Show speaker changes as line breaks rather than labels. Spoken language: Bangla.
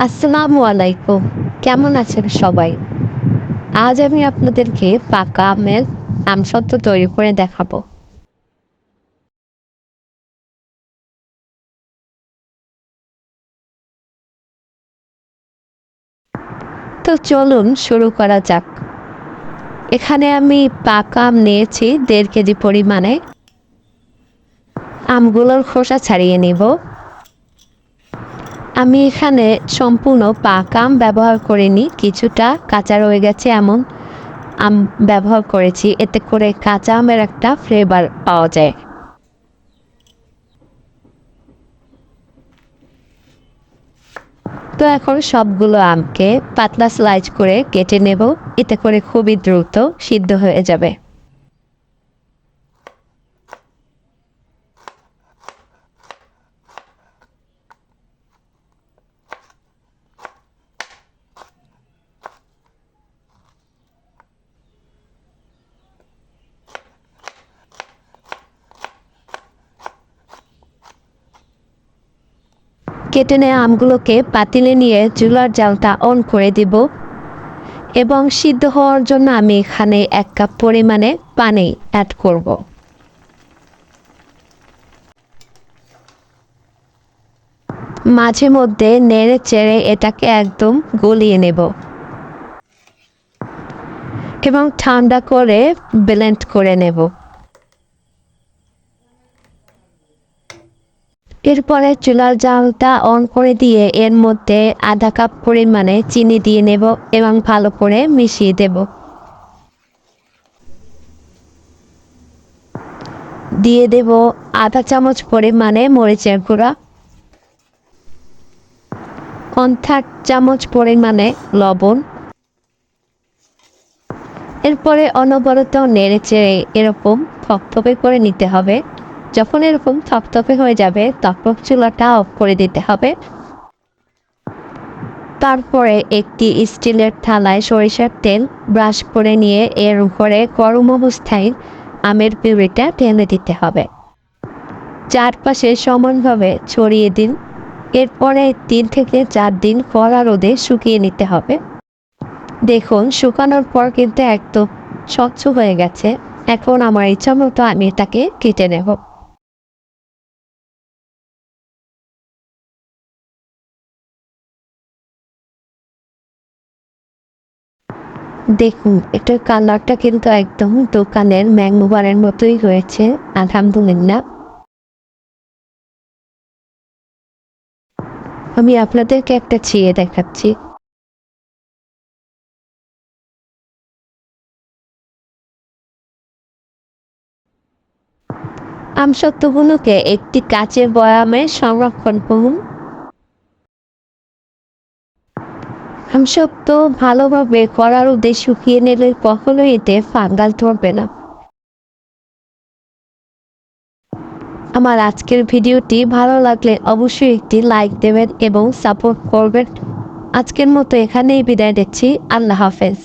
আসসালামু আলাইকুম। কেমন আছেন সবাই? আজ আমি আপনাদেরকে পাকা আমের আমসত্ত্ব তৈরি করে দেখাবো। তো চলুন শুরু করা যাক। এখানে আমি পাকা আম নিয়েছি ১.৫ কেজি পরিমাণে। আমগুলোর খোসা ছাড়িয়ে নিব। আমি এখানে সম্পূর্ণ পাকা আম ব্যবহার করিনি, কিছুটা কাঁচা রয়ে গেছে এমন আম ব্যবহার করেছি, এতে করে কাঁচা আমের একটা ফ্লেভার পাওয়া যায়। তো এখন সবগুলো আমকে পাতলা স্লাইস করে কেটে নেব, এতে করে খুবই দ্রুত সিদ্ধ হয়ে যাবে। কেটে নেওয়া আমগুলোকে পাতিলে নিয়ে চুলার জালটা অন করে দিব এবং সিদ্ধ হওয়ার জন্য আমি এখানে ১ কাপ পরিমাণে পানি অ্যাড করব। মাঝে মধ্যে নেড়ে চেড়ে এটাকে একদম গলিয়ে নেব এবং ঠান্ডা করে ব্লেন্ড করে নেব। এরপরে চুলার জালটা অন করে দিয়ে এর মধ্যে আধা কাপ পরিমাণে চিনি দিয়ে নেব এবং ভালো করে মিশিয়ে দেব। দিয়ে দেব আধা চামচ পরিমাণে মরিচের গুঁড়া, 1/4 চামচ পরিমাণে লবণ। এরপরে অনবরত নেড়ে চেড়ে এরকম থপথপে করে নিতে হবে। যখন এরকম থপথপে হয়ে যাবে তখন চুলাটা অফ করে দিতে হবে। তারপরে একটি স্টিলের থালায় সরিষার তেল ব্রাশ করে নিয়ে এর উপরে গরম অবস্থায় আমের পিউরিটা ঢেলে দিতে হবে। চারপাশে সমানভাবে ছড়িয়ে দিন। এরপরে ৩ থেকে ৪ দিন কড়া রোদে শুকিয়ে নিতে হবে। দেখুন শুকানোর পর কিন্তু একদম স্বচ্ছ হয়ে গেছে। এখন আমার ইচ্ছা মতো আমি এটাকে কেটে নেব। দেখুন এটার কালারটা কিন্তু একদম দোকানের ম্যাঙ্গো বারের মতোই হয়েছে, আলহামদুলিল্লাহ। আমি আপনাদেরকে একটা ছিঁড়ে দেখাচ্ছি। আমসত্ত্বগুলোকে একটি কাচের বয়ামে সংরক্ষণ করুন। আমসত্ত্ব ভালোভাবে কড়া রোদে শুকিয়ে নিলে কখনোই এতে ফাঙ্গাস ধরবে না। আমার আজকের ভিডিওটি ভালো লাগলে অবশ্যই একটি লাইক দেবেন এবং সাপোর্ট করবেন। আজকের মতো এখানেই বিদায় দিচ্ছি। আল্লাহ হাফেজ।